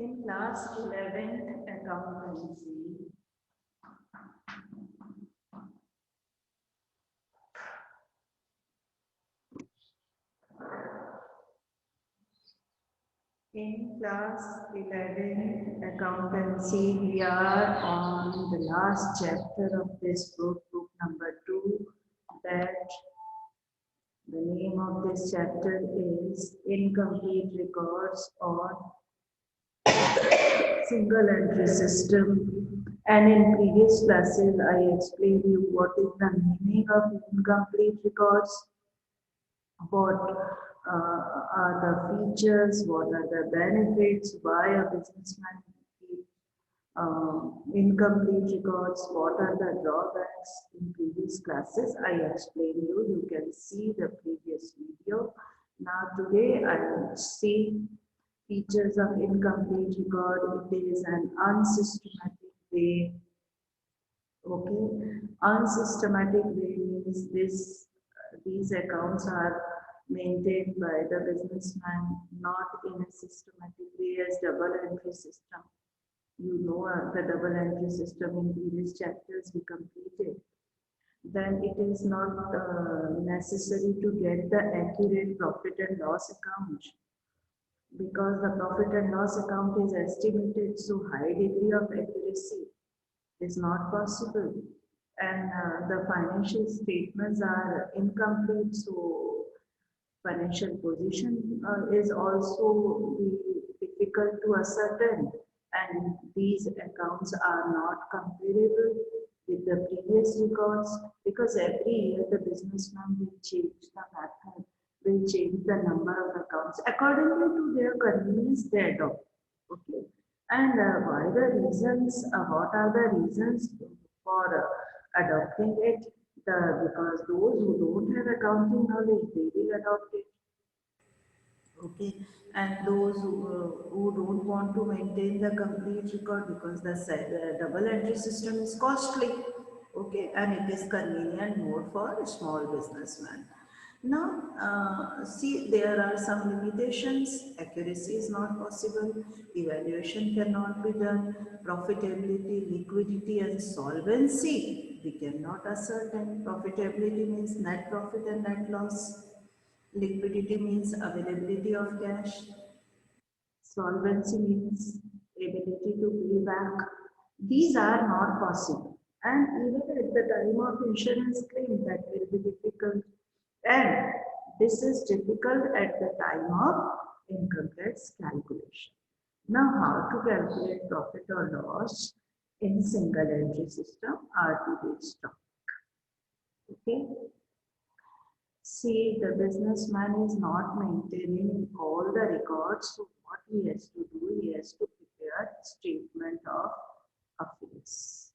In class 11th accountancy, we are on the last chapter of this book, book number 2, that the name of this chapter is Incomplete Records or Single Entry System. And in previous classes, I explained you what is the meaning of incomplete records, what are the features, what are the benefits, why a businessman keep incomplete records, what are the drawbacks. In previous classes I explained you can see the previous video. Now today I will see features of incomplete record. It is an unsystematic way. Okay, unsystematic way means these accounts are maintained by the businessman, not in a systematic way as double entry system. You know the double entry system in previous chapters we completed. Then it is not necessary to get the accurate profit and loss account, because the profit and loss account is estimated so high degree of accuracy is not possible, and the financial statements are incomplete, so financial position is also difficult to ascertain, and these accounts are not comparable with the previous records, because every year the businessman will change the method, will change the number of accounts accordingly to their convenience they adopt. Okay, and what are the reasons for adopting it? Because those who don't have accounting knowledge, they will adopt it. Okay, and those who don't want to maintain the complete record, because the double entry system is costly. Okay, and it is convenient more for a small businessman. Now, see, there are some limitations. Accuracy is not possible. Evaluation cannot be done. Profitability, liquidity, and solvency, we cannot ascertain. Profitability means net profit and net loss. Liquidity means availability of cash. Solvency means ability to pay back. These are not possible. And even at the time of insurance claim, that will be difficult. And this is difficult at the time of income tax calculation. Now, how to calculate profit or loss in single entry system are today's topic. Okay. See, the businessman is not maintaining all the records, so what he has to do, he has to prepare statement of affairs.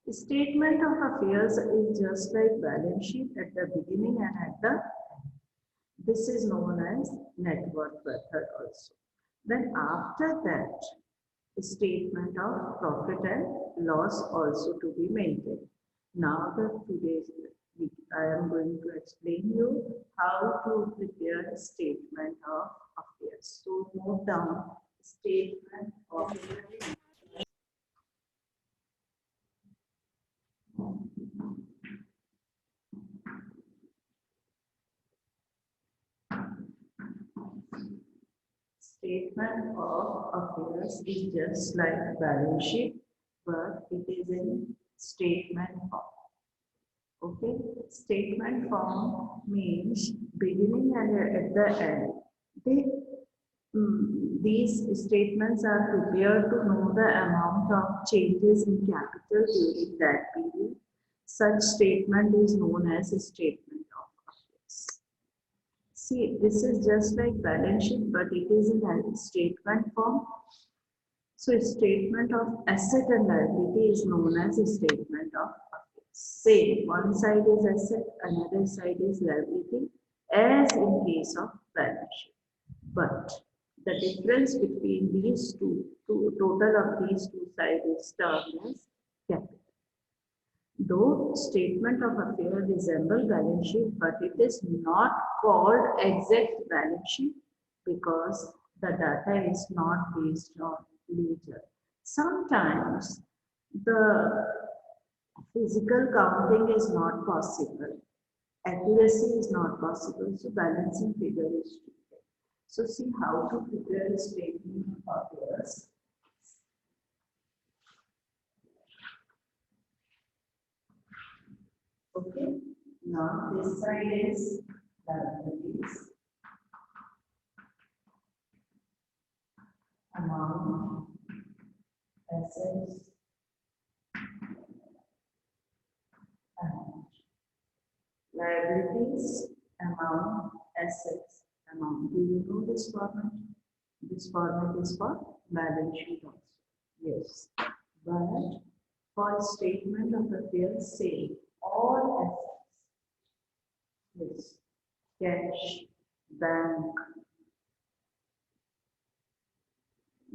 The statement of affairs is just like balance sheet at the beginning and at the end. This is known as net worth method also. Then after that, the statement of profit and loss also to be maintained. Now today's I am going to explain you how to prepare a statement of affairs. So note down statement of statement of affairs is just like balance sheet, but it is in statement form. Okay, statement form means beginning and at the end. These statements are prepared to know the amount of changes in capital during that period. Such statement is known as a statement of affairs. See, this is just like balance sheet, but it is in a statement form. So, a statement of asset and liability is known as a statement of say one side is asset, another side is liability, as in case of balance sheet. But the difference between these total of these two sides is termed as capital. Though statement of affairs resemble balance sheet, but it is not called exact balance sheet, because the data is not based on ledger. Sometimes the physical counting is not possible. Accuracy is not possible, so balancing figure is treated. So see how to prepare a statement of affairs. Okay, now this side is liabilities, amount, assets, amount. Liabilities, amount, assets, amount. Do you know this format? This format is for balance sheet also. Yes. But for statement of affairs, say all assets. Yes. Cash, bank,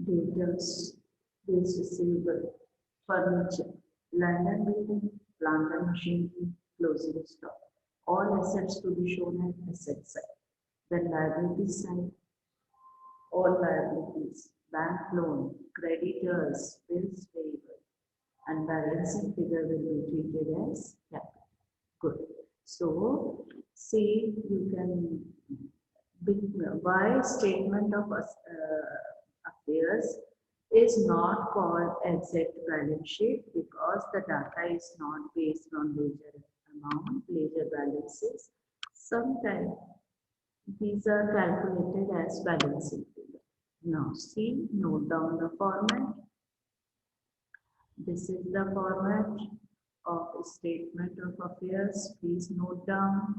debtors, bills receivable, furniture, land and building, plant and machinery, closing stock. All assets to be shown as asset side. Then liability side, all liabilities, bank loan, creditors, bills payable, and balancing figure will be treated as capital. Good. So, see, you can why statement of affairs is not called exact balance sheet because the data is not based on ledger amount, ledger balances. Sometimes these are calculated as balancing figure. Now see, note down the format. This is the format of statement of affairs. Please note down.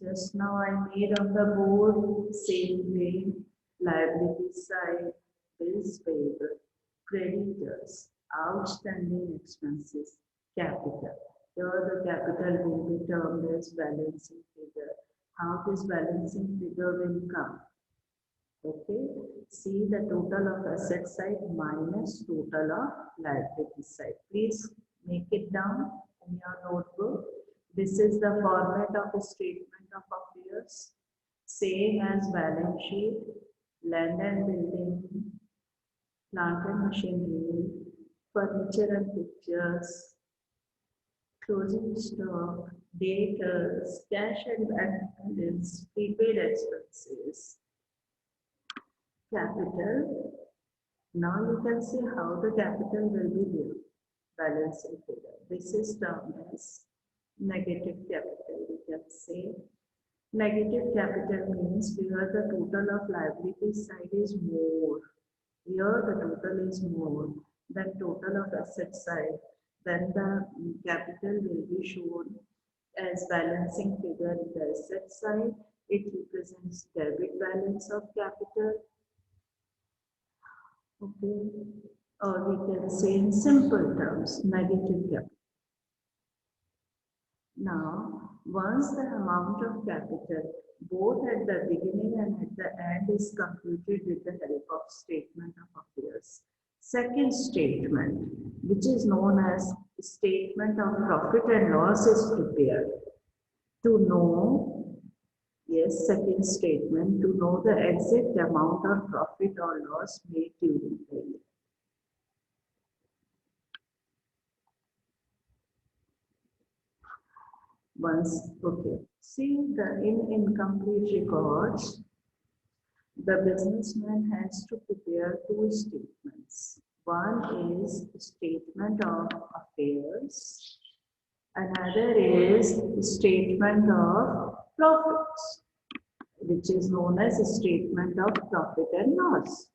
Just now I made on the board same way, liability side, bills payable, creditors, outstanding expenses, capital. Here the capital will be termed as balancing figure. How this balancing figure will come? Okay, see the total of asset side minus total of liability side. Please make it down in your notebook. This is the format of a statement of affairs, same as balance sheet, land and building, plant and machinery, furniture and pictures, closing stock, debtors, cash and bank balance, prepaid expenses, capital. Now you can see how the capital will be there. Balancing figure. This is termed as negative capital. We can say negative capital means where the total of liability side is more. Here the total is more than total of asset side. Then the capital will be shown as balancing figure in the asset side. It represents debit balance of capital. Okay, or we can say in simple terms, negative capital. Now, once the amount of capital, both at the beginning and at the end, is computed with the help of statement of affairs. Second statement, which is known as statement of profit and loss, is prepared to know, yes, second statement, to know the exact amount of profit or loss made during the year. Once, okay. See, in incomplete records, the businessman has to prepare two statements. One is statement of affairs, another is statement of profits, which is known as statement of profit and loss.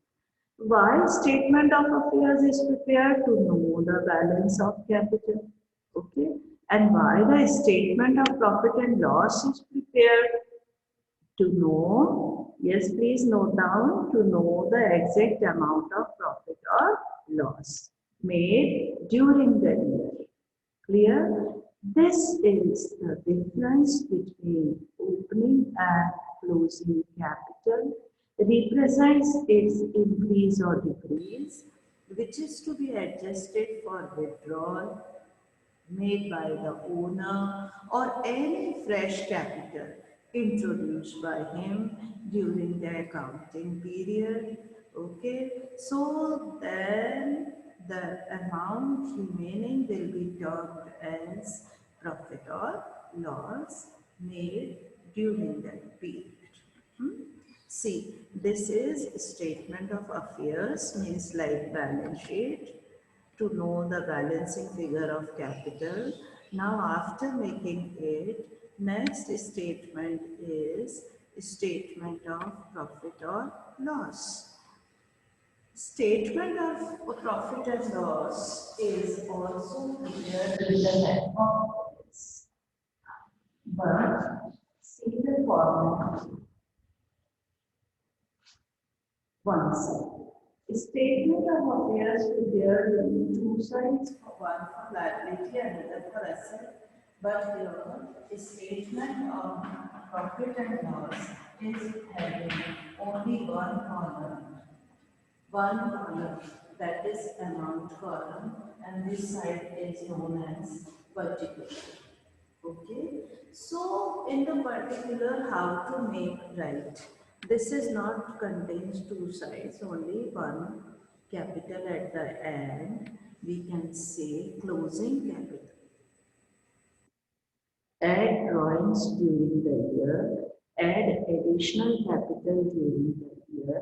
Why statement of affairs is prepared? To know the balance of capital. Okay. And why the statement of profit and loss is prepared? To know, yes, please note down, to know the exact amount of profit or loss made during the year. Clear? This is the difference between opening and closing capital, represents its increase or decrease, which is to be adjusted for withdrawal made by the owner or any fresh capital introduced by him during the accounting period. Okay, so then the amount remaining will be termed as profit or loss made during that period. Hmm? See, this is statement of affairs, means like balance sheet, to know the balancing figure of capital. Now, after making it, next statement is statement of profit or loss. Statement of profit and loss is also prepared with the help of this. But see the format once. Statement of affairs will bear two sides, one for liability and another for asset. But here, a statement of profit and loss is having only one column, that is amount column, and this side is known as particular. Okay, so in the particular how to make right, this is not contains two sides, only one capital at the end. We can say closing capital. Add drawings during the year, add additional capital during the year.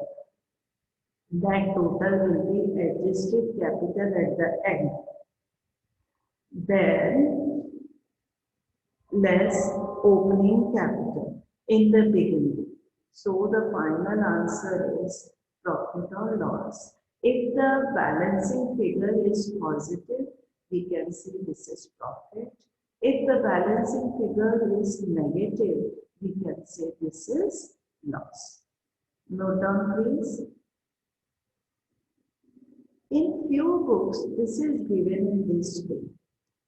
That total will be adjusted capital at the end. Then less opening capital in the beginning. So the final answer is profit or loss. If the balancing figure is positive, we can say this is profit. If the balancing figure is negative, we can say this is loss. Note down please. In few books, this is given in this way.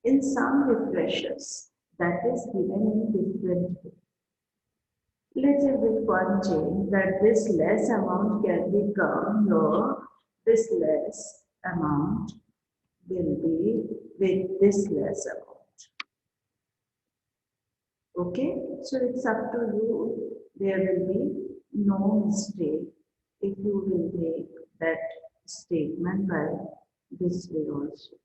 In some refreshers, that is given in different way. Little bit one change, that this less amount can become here, this less amount will be with this less amount. Okay, so it's up to you. There will be no mistake if you will make that statement by this way also.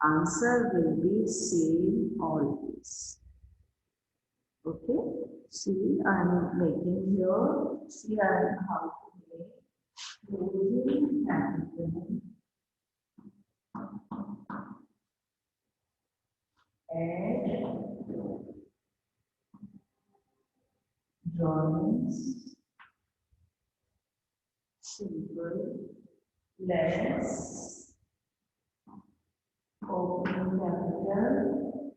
Answer will be same always. Okay, see, I'm making here, see, I'm how to make closing capital add drawings, simple, less opening capital,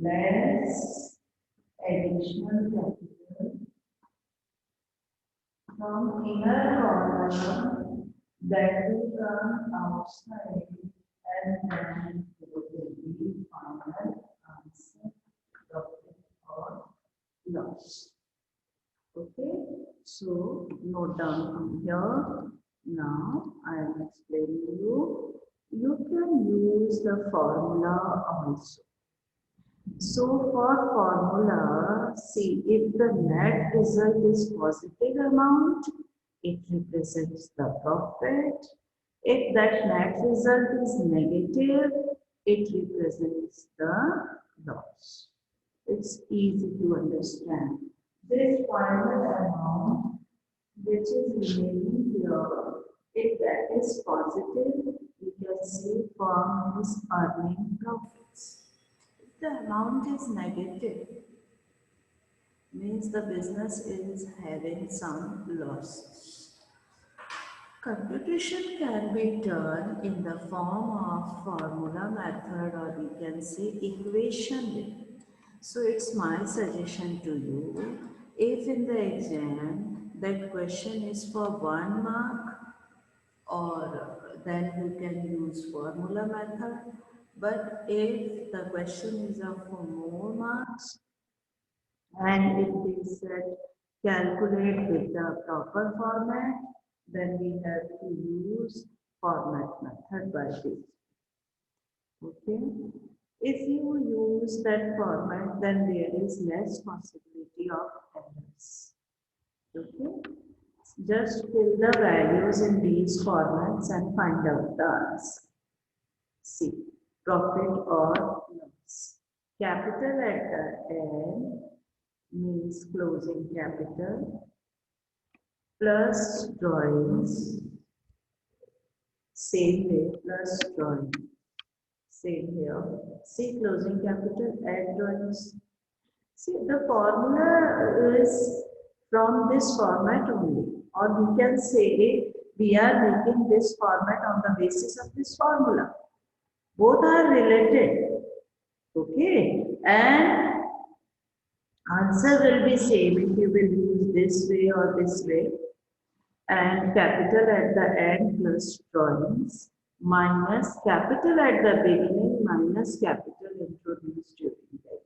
less additional capital from inner column that will come outside, and then it will be final answer profit or loss. Okay, so note down from here. Now I am explaining you. You can use the formula also. So for formula, see, if the net result is positive amount, it represents the profit. If that net result is negative, it represents the loss. It's easy to understand. This final amount which is remaining here, if that is positive, we can say firm is earning profits. If the amount is negative, means the business is having some losses. Computation can be done in the form of formula method, or we can say equation method. So it's my suggestion to you, if in the exam that question is for 1 mark, or then you can use formula method. But if the question is of for more marks, and if they said calculate with the proper format, then we have to use format method by this. Okay. If you use that format, then there is less possibility of errors. Okay, just fill the values in these formats and find out the answer. C. Profit or loss. Capital at the end means closing capital plus drawings. Same way plus drawing. Same here. See closing capital add drawings. See the formula is from this format only, or we can say we are making this format on the basis of this formula. Both are related. Okay, and answer will be same if you will use this way or this way. And capital at the end plus drawings minus capital at the beginning minus capital introduced during the year.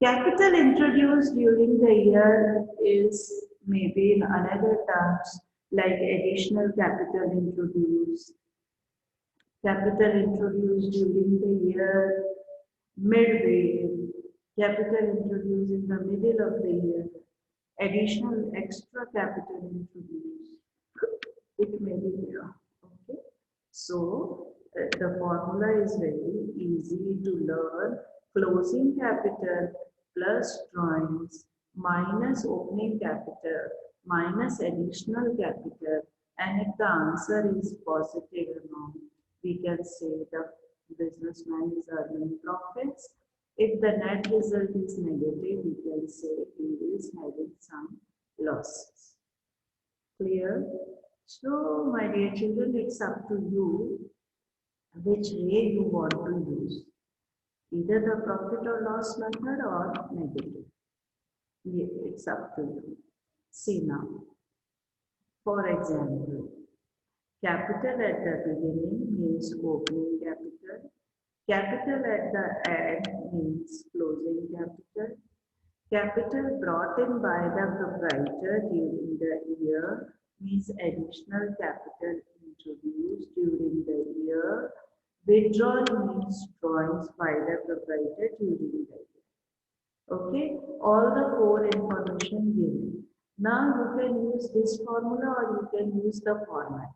Capital introduced during the year is maybe in another terms like additional capital introduced during the year, midway, capital introduced in the middle of the year, additional extra capital introduced. It may be there. Okay. So the formula is very easy to learn. Closing capital plus drawings minus opening capital minus additional capital, and if the answer is positive amount, we can say the businessman is earning profits. If the net result is negative, we can say he is having some losses. Clear? So, my dear children, it's up to you which way you want to use. Either the profit or loss method or negative. Yeah, it's up to you. See now. For example, capital at the beginning means opening capital. Capital at the end means closing capital. Capital brought in by the proprietor during the year means additional capital introduced during the year. Withdrawal means drawings by the proprietor during the year. Okay, all the core information given. Now you can use this formula or you can use the format.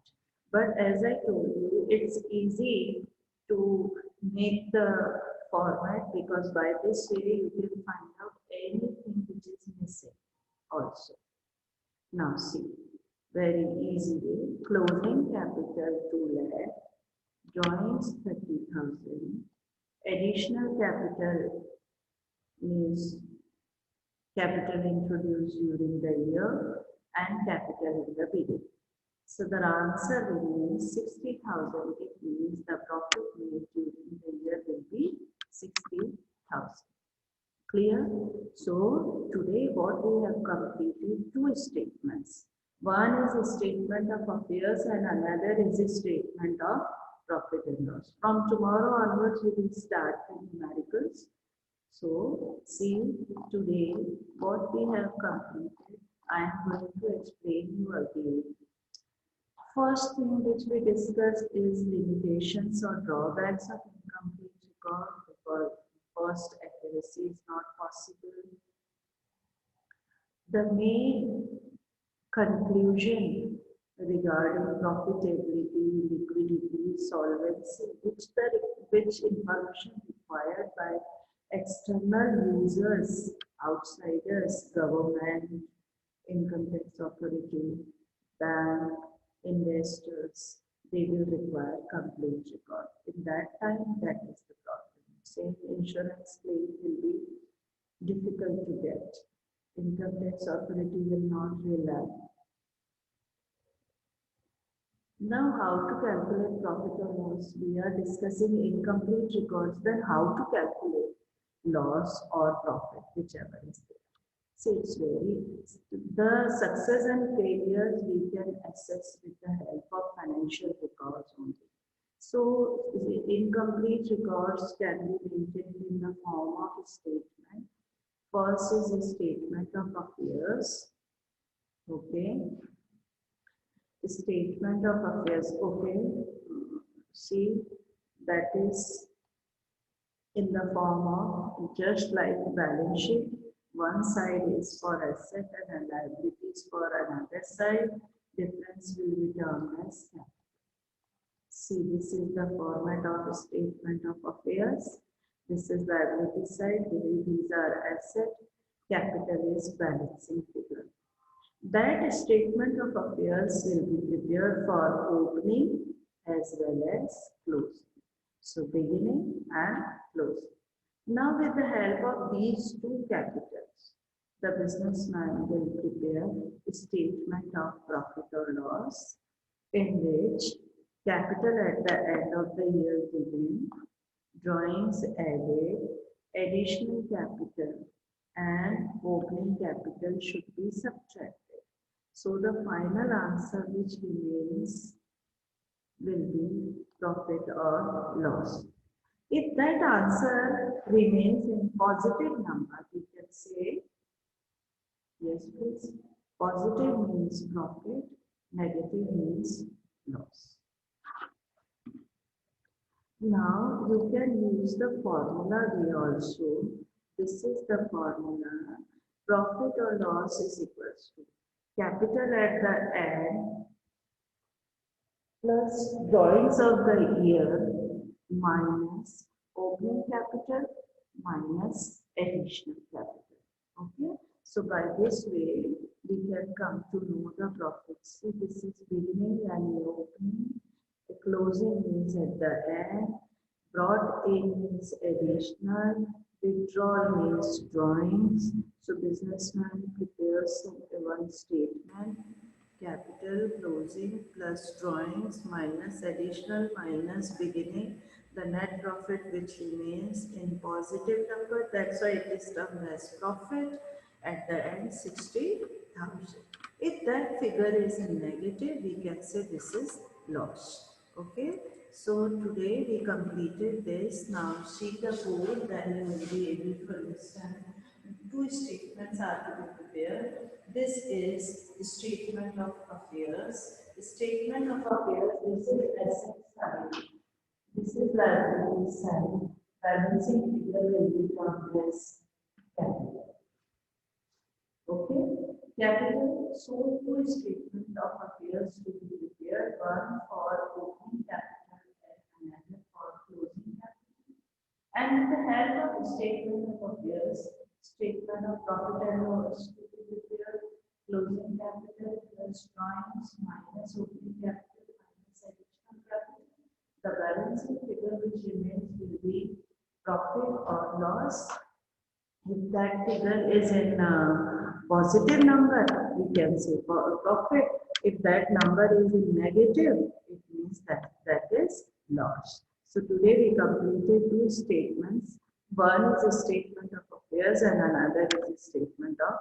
But as I told you, it's easy to make the format because by this way you can find out anything which is missing also. Now see, very easy way. Closing capital 2 lakh, drawings 30,000, additional capital means capital introduced during the year and capital in the beginning. So the answer remains 60,000. It means the profit made during the year will be 60,000. Clear? So today what we have completed 2 statements. One is a statement of affairs and another is a statement of profit and loss. From tomorrow onwards we will start the numericals. So see today what we have completed. I am going to explain you again. First thing which we discussed is limitations or drawbacks of incomplete record, because first accuracy is not possible. The main conclusion regarding profitability, liquidity, solvency, which information required by external users, outsiders, government, income tax authority, bank, investors, they will require complete record. In that time, that is the problem. Same insurance claim will be difficult to get. Income tax authority will not rely. Now, how to calculate profit or loss? We are discussing incomplete records, then how to calculate loss or profit, whichever is there. So it's the success and failures we can assess with the help of financial records only. So incomplete records can be maintained in the form of a statement. First is a statement of affairs. Okay. A statement of affairs. Okay. See, that is in the form of just like balance sheet. One side is for asset and liabilities for another side. Difference will be termed as capital. See, this is the format of a statement of affairs. This is liability side. These are asset. Capital is balancing figure. That statement of affairs will be prepared for opening as well as closing. So beginning and closing. Now with the help of these two capitals, the businessman will prepare a statement of profit or loss in which capital at the end of the year given, drawings added, additional capital and opening capital should be subtracted. So the final answer which remains will be profit or loss. If that answer remains in positive number, we can say, yes please, positive means profit, negative means loss. Now you can use the formula way also. This is the formula. Profit or loss is equals to capital at the end plus drawings of the year minus opening capital minus additional capital. Okay. So by this way, we can come to know the profits. See, this is beginning and opening. The closing means at the end. Brought in means additional. Withdrawal means drawings. So businessman prepares one statement. Capital closing plus drawings minus additional minus beginning. The net profit which remains in positive number. That's why it is termed as profit. At the end 60,000. If that figure is in negative, we can say this is loss. Okay. So today we completed this. Now see the board, then you will be able to understand. Two statements are to be prepared. This is the statement of affairs. The statement of affairs, this is asset side. This is liability side. Balancing figure will be termed as capital. Okay. Capital, so two statement of affairs to be prepared. One for opening capital and another for closing capital. And with the help of statement of affairs, statement of profit and loss to be prepared, closing capital plus drawings minus opening capital minus additional capital. The balancing figure which remains will be profit or loss. If that figure is in positive number, we can say profit. If that number is in negative, it means that is loss. So today we completed two statements. One is a statement of affairs and another is a statement of